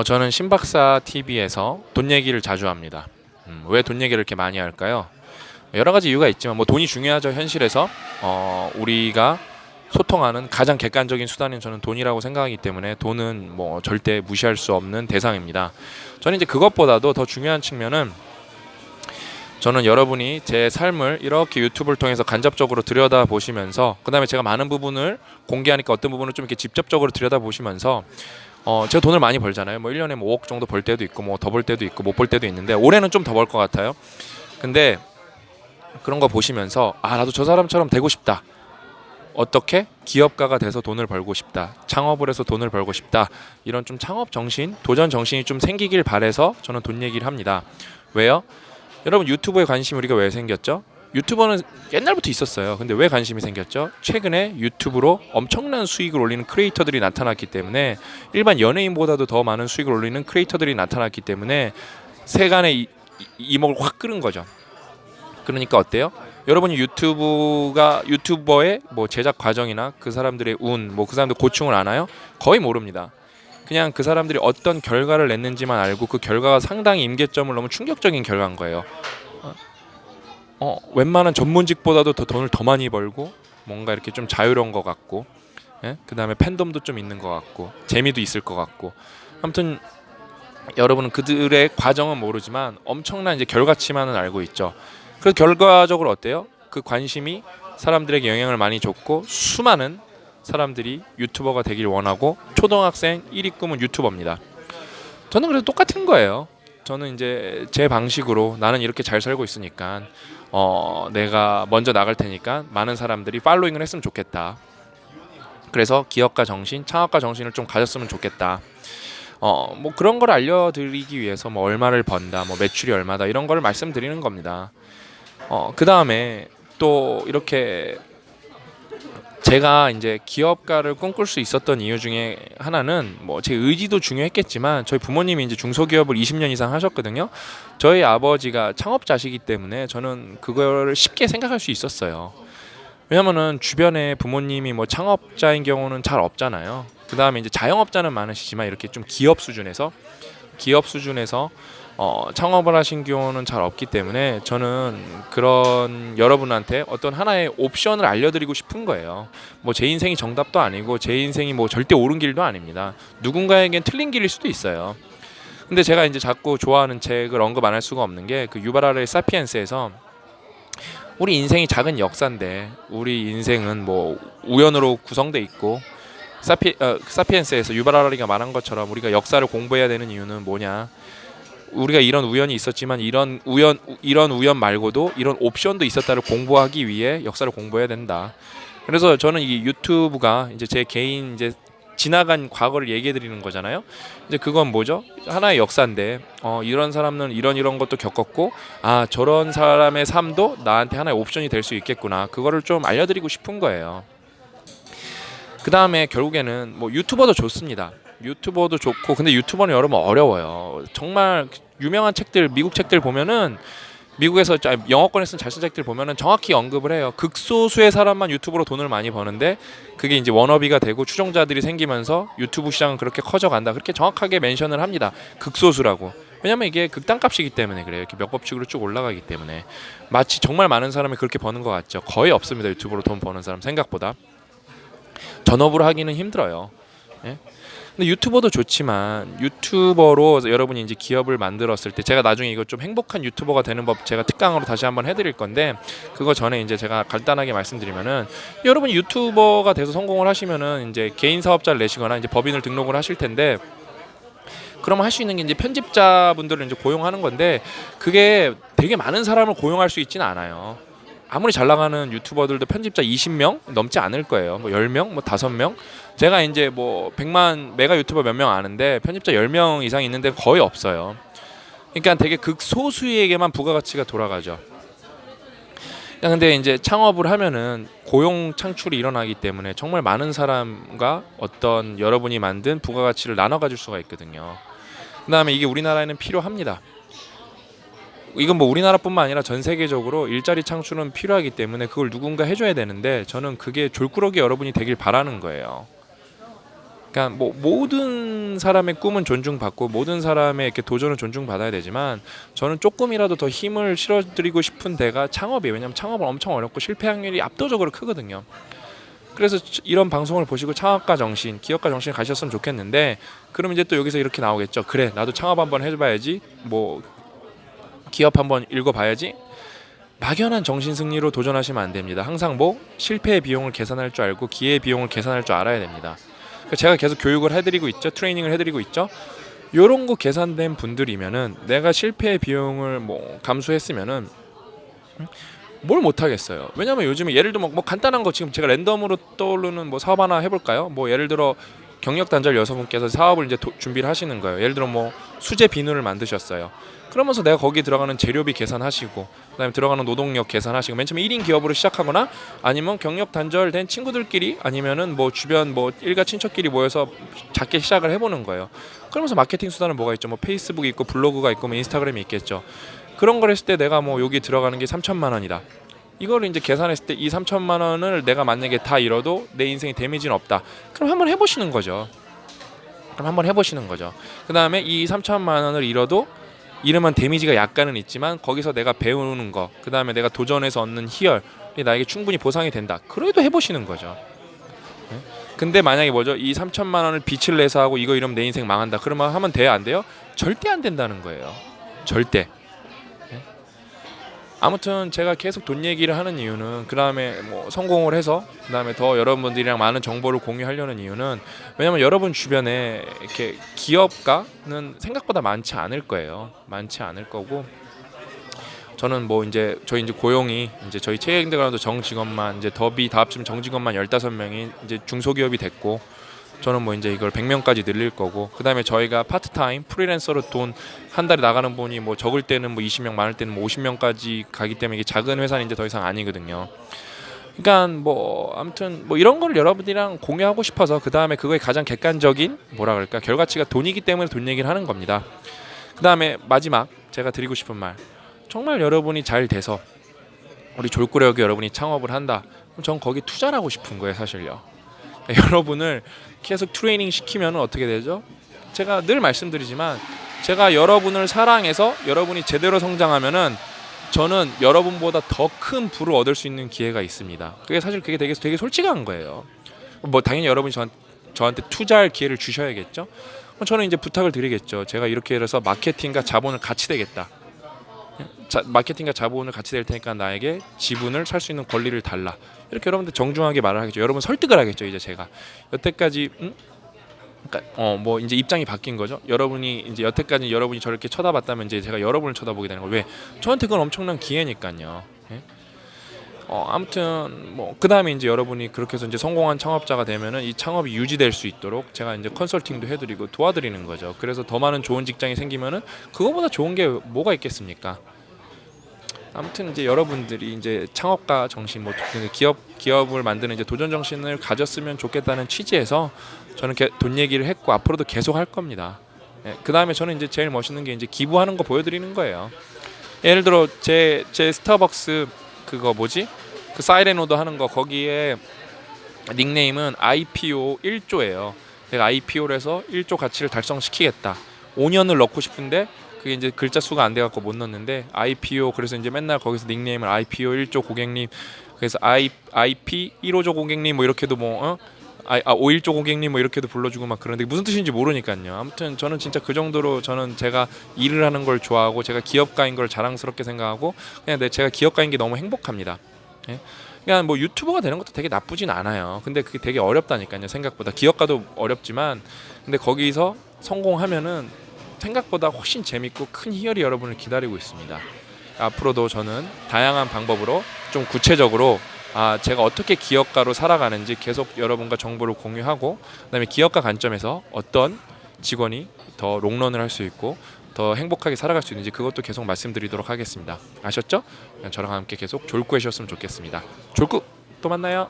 저는 신박사 TV에서 돈 얘기를 자주 합니다. 왜 돈 얘기를 이렇게 많이 할까요? 여러 가지 이유가 있지만 뭐 돈이 중요하죠. 현실에서 우리가 소통하는 가장 객관적인 수단은 저는 돈이라고 생각하기 때문에 돈은 뭐 절대 무시할 수 없는 대상입니다. 저는 이제 그것보다도 더 중요한 측면은 저는 여러분이 제 삶을 이렇게 유튜브를 통해서 간접적으로 들여다보시면서 그다음에 제가 많은 부분을 공개하니까 어떤 부분을 좀 이렇게 직접적으로 들여다보시면서 제가 돈을 많이 벌잖아요. 뭐 1년에 뭐 5억 정도 벌 때도 있고 뭐 더 벌 때도 있고 못 벌 때도 있는데 올해는 좀 더 벌 것 같아요. 근데 그런 거 보시면서 나도 저 사람처럼 되고 싶다. 어떻게 기업가가 돼서 돈을 벌고 싶다. 창업을 해서 돈을 벌고 싶다. 이런 좀 창업 정신, 도전 정신이 좀 생기길 바래서 저는 돈 얘기를 합니다. 왜요? 여러분 유튜브에 관심이 우리가 왜 생겼죠? 유튜버는 옛날부터 있었어요. 근데 왜 관심이 생겼죠? 최근에 유튜브로 엄청난 수익을 올리는 크리에이터들이 나타났기 때문에 일반 연예인보다도 더 많은 수익을 올리는 크리에이터들이 나타났기 때문에 세간의 이목을 확 끄는 거죠. 그러니까 어때요? 여러분이 유튜버의 뭐 제작 과정이나 그 사람들의 운, 뭐 그 사람들 고충을 아나요? 거의 모릅니다. 그냥 그 사람들이 어떤 결과를 냈는지만 알고 그 결과가 상당히 임계점을 넘은 충격적인 결과인 거예요. 웬만한 전문직보다도 더 돈을 더 많이 벌고 뭔가 이렇게 좀 자유로운 것 같고, 예? 그다음에 팬덤도 좀 있는 것 같고 재미도 있을 것 같고. 아무튼 여러분은 그들의 과정은 모르지만 엄청난 이제 결과치만은 알고 있죠. 그 결과적으로 어때요? 그 관심이 사람들에게 영향을 많이 줬고 수많은 사람들이 유튜버가 되길 원하고 초등학생 1위 꿈은 유튜버입니다. 저는 그래도 똑같은 거예요. 저는 이제 제 방식으로 나는 이렇게 잘 살고 있으니까 내가 먼저 나갈 테니까 많은 사람들이 팔로잉을 했으면 좋겠다. 그래서 기업가 정신, 창업가 정신을 좀 가졌으면 좋겠다. 뭐 그런 걸 알려드리기 위해서 뭐 얼마를 번다, 뭐 매출이 얼마다 이런 걸 말씀드리는 겁니다. 그 다음에 또 이렇게 제가 이제 기업가를 꿈꿀 수 있었던 이유 중에 하나는 뭐 제 의지도 중요했겠지만 저희 부모님이 이제 중소기업을 20년 이상 하셨거든요. 저희 아버지가 창업자시기 때문에 저는 그걸 쉽게 생각할 수 있었어요. 왜냐면은 주변에 부모님이 뭐 창업자인 경우는 잘 없잖아요. 그 다음에 이제 자영업자는 많으시지만 이렇게 좀 기업 수준에서 창업을 하신 경우는 잘 없기 때문에 저는 그런 여러분한테 어떤 하나의 옵션을 알려드리고 싶은 거예요. 뭐 제 인생이 정답도 아니고 제 인생이 뭐 절대 옳은 길도 아닙니다. 누군가에겐 틀린 길일 수도 있어요. 근데 제가 이제 자꾸 좋아하는 책을 언급 안 할 수가 없는 게 그 유발하르의 사피엔스에서 우리 인생이 작은 역사인데 우리 인생은 뭐 우연으로 구성돼 있고 사피엔스에서 유발하리가 말한 것처럼 우리가 역사를 공부해야 되는 이유는 뭐냐? 우리가 이런 우연이 있었지만 이런 우연 말고도 이런 옵션도 있었다를 공부하기 위해 역사를 공부해야 된다. 그래서 저는 이 유튜브가 이제 제 개인 이제 지나간 과거를 얘기해 드리는 거잖아요. 이제 그건 뭐죠? 하나의 역사인데 이런 사람은 이런 것도 겪었고 저런 사람의 삶도 나한테 하나의 옵션이 될 수 있겠구나. 그거를 좀 알려드리고 싶은 거예요. 그 다음에 결국에는 뭐 유튜버도 좋습니다. 유튜버도 좋고 근데 유튜버는 여러분 어려워요. 정말 유명한 책들 미국 책들 보면은 미국에서 영어권에 쓴 잘 쓴 책들 보면은 정확히 언급을 해요. 극소수의 사람만 유튜브로 돈을 많이 버는데 그게 이제 워너비가 되고 추종자들이 생기면서 유튜브 시장은 그렇게 커져간다. 그렇게 정확하게 멘션을 합니다. 극소수라고. 왜냐면 이게 극단값이기 때문에 그래요. 이렇게 몇 법칙으로 쭉 올라가기 때문에 마치 정말 많은 사람이 그렇게 버는 것 같죠. 거의 없습니다. 유튜브로 돈 버는 사람 생각보다. 전업으로 하기는 힘들어요. 예? 근데 유튜버도 좋지만 유튜버로 여러분이 이제 기업을 만들었을 때 제가 나중에 이거 좀 행복한 유튜버가 되는 법 제가 특강으로 다시 한번 해드릴 건데 그거 전에 이제 제가 간단하게 말씀드리면은 여러분이 유튜버가 돼서 성공을 하시면은 이제 개인 사업자를 내시거나 이제 법인을 등록을 하실 텐데 그러면 할 수 있는 게 이제 편집자분들을 이제 고용하는 건데 그게 되게 많은 사람을 고용할 수 있지는 않아요. 아무리 잘 나가는 유튜버들도 편집자 20명 넘지 않을 거예요. 뭐 10명, 뭐 5명. 제가 이제 뭐 100만 메가 유튜버 몇 명 아는데 편집자 10명 이상 있는데 거의 없어요. 그러니까 되게 극소수에게만 부가가치가 돌아가죠. 근데 이제 창업을 하면은 고용 창출이 일어나기 때문에 정말 많은 사람과 어떤 여러분이 만든 부가가치를 나눠 가질 수가 있거든요. 그다음에 이게 우리나라에는 필요합니다. 이건 뭐 우리나라뿐만 아니라 전 세계적으로 일자리 창출은 필요하기 때문에 그걸 누군가 해줘야 되는데 저는 그게 졸꾸러기 여러분이 되길 바라는 거예요. 그러니까 뭐 모든 사람의 꿈은 존중받고 모든 사람의 이렇게 도전은 존중받아야 되지만 저는 조금이라도 더 힘을 실어드리고 싶은 데가 창업이에요. 왜냐하면 창업은 엄청 어렵고 실패 확률이 압도적으로 크거든요. 그래서 이런 방송을 보시고 창업가 정신, 기업가 정신 가셨으면 좋겠는데 그럼 이제 또 여기서 이렇게 나오겠죠. 그래, 나도 창업 한번 해봐야지. 뭐 기업 한번 읽어봐야지. 막연한 정신 승리로 도전하시면 안 됩니다. 항상 뭐 실패의 비용을 계산할 줄 알고 기회의 비용을 계산할 줄 알아야 됩니다. 제가 계속 교육을 해드리고 있죠, 트레이닝을 해드리고 있죠. 요런 거 계산된 분들이면은 내가 실패의 비용을 뭐 감수했으면은 뭘 못하겠어요. 왜냐면 요즘에 예를 들면 뭐 간단한 거 지금 제가 랜덤으로 떠오르는 뭐 사업 하나 해볼까요? 뭐 예를 들어 경력 단절 여성분께서 사업을 이제 준비를 하시는 거예요. 예를 들어 뭐 수제 비누를 만드셨어요. 그러면서 내가 거기 들어가는 재료비 계산하시고 그다음에 들어가는 노동력 계산하시고 맨 처음에 1인 기업으로 시작하거나 아니면 경력 단절된 친구들끼리 아니면은 뭐 주변 뭐 일가 친척끼리 모여서 작게 시작을 해보는 거예요. 그러면서 마케팅 수단은 뭐가 있죠? 뭐 페이스북이 있고 블로그가 있고 뭐 인스타그램이 있겠죠. 그런 걸 했을 때 내가 뭐 여기 들어가는 게 3천만 원이다. 이거를 이제 계산했을 때 이 3천만 원을 내가 만약에 다 잃어도 내 인생에 데미지는 없다. 그럼 한번 해보시는 거죠. 그 다음에 이 3천만 원을 잃어도 잃으면 데미지가 약간은 있지만 거기서 내가 배우는 거, 그 다음에 내가 도전해서 얻는 희열이 나에게 충분히 보상이 된다. 그래도 해보시는 거죠. 근데 만약에 뭐죠? 이 3천만 원을 빚을 내서 하고 이거 이러면 내 인생 망한다. 그러면 하면 돼요? 안 돼요? 절대 안 된다는 거예요. 절대. 아무튼 제가 계속 돈 얘기를 하는 이유는 그 다음에 뭐 성공을 해서 그 다음에 더 여러분들이랑 많은 정보를 공유하려는 이유는 왜냐면 여러분 주변에 이렇게 기업가는 생각보다 많지 않을 거예요. 많지 않을 거고 저는 뭐 이제 저희 이제 고용이 이제 저희 체육인대가도 정직원만 이제 더비 다 합치면 정직원만 15명이 이제 중소기업이 됐고 저는 뭐 이제 이걸 100명까지 늘릴 거고 그다음에 저희가 파트타임 프리랜서로 돈 한 달에 나가는 분이 뭐 적을 때는 뭐 20명 많을 때는 뭐 50명까지 가기 때문에 이게 작은 회사는 이제 더 이상 아니거든요. 그러니까 뭐 아무튼 뭐 이런 걸 여러분들이랑 공유하고 싶어서 그다음에 그거의 가장 객관적인 뭐라 그럴까 결과치가 돈이기 때문에 돈 얘기를 하는 겁니다. 그다음에 마지막 제가 드리고 싶은 말 정말 여러분이 잘 돼서 우리 졸꾸레역에 여러분이 창업을 한다 그럼 전 거기 투자를 하고 싶은 거예요 사실요. 여러분을 계속 트레이닝 시키면 어떻게 되죠? 제가 늘 말씀드리지만 제가 여러분을 사랑해서 여러분이 제대로 성장하면은 저는 여러분보다 더 큰 부를 얻을 수 있는 기회가 있습니다. 그게 사실 그게 되게 솔직한 거예요. 뭐 당연히 여러분이 저한테 투자할 기회를 주셔야겠죠. 저는 이제 부탁을 드리겠죠. 제가 이렇게 해서 마케팅과 자본을 같이 되겠다. 마케팅과 자본을 같이 될 테니까 나에게 지분을 살 수 있는 권리를 달라. 이렇게 여러분들 정중하게 말을 하겠죠. 여러분 설득을 하겠죠. 이제 제가 여태까지 그러니까 뭐 이제 입장이 바뀐 거죠. 여러분이 이제 여태까지 여러분이 저렇게 쳐다봤다면 이제 제가 여러분을 쳐다보게 되는 거예요. 왜? 저한테 그건 엄청난 기회니까요. 예? 아무튼 뭐 그다음에 이제 여러분이 그렇게 해서 이제 성공한 창업자가 되면은 이 창업이 유지될 수 있도록 제가 이제 컨설팅도 해드리고 도와드리는 거죠. 그래서 더 많은 좋은 직장이 생기면은 그거보다 좋은 게 뭐가 있겠습니까? 아무튼 이제 여러분들이 이제 창업가 정신, 뭐 기업을 만드는 이제 도전 정신을 가졌으면 좋겠다는 취지에서 저는 돈 얘기를 했고 앞으로도 계속 할 겁니다. 예, 그 다음에 저는 이제 제일 멋있는 게 이제 기부하는 거 보여드리는 거예요. 예를 들어 제 스타벅스 그거 뭐지? 그 사이렌 오더 하는 거 거기에 닉네임은 IPO 1조예요. 내가 IPO를 해서 1조 가치를 달성시키겠다. 5년을 넣고 싶은데 그게 이제 글자 수가 안 돼갖고 못 넣었는데 IPO 그래서 이제 맨날 거기서 닉네임을 IPO 1조 고객님 그래서 IP 1호조 고객님 뭐 이렇게도 뭐 5일조 고객님 뭐 이렇게도 불러주고 막 그런데 무슨 뜻인지 모르니까요. 아무튼 저는 진짜 그 정도로 저는 제가 일을 하는 걸 좋아하고 제가 기업가인 걸 자랑스럽게 생각하고 그냥 제가 기업가인 게 너무 행복합니다. 예? 그냥 뭐 유튜버가 되는 것도 되게 나쁘진 않아요. 근데 그게 되게 어렵다니까요. 생각보다 기업가도 어렵지만 근데 거기서 성공하면은 생각보다 훨씬 재밌고 큰 희열이 여러분을 기다리고 있습니다. 앞으로도 저는 다양한 방법으로 좀 구체적으로 제가 어떻게 기업가로 살아가는지 계속 여러분과 정보를 공유하고 그다음에 기업가 관점에서 어떤 직원이 더 롱런을 할 수 있고 더 행복하게 살아갈 수 있는지 그것도 계속 말씀드리도록 하겠습니다. 아셨죠? 저랑 함께 계속 졸구해 주셨으면 좋겠습니다. 졸구 또 만나요.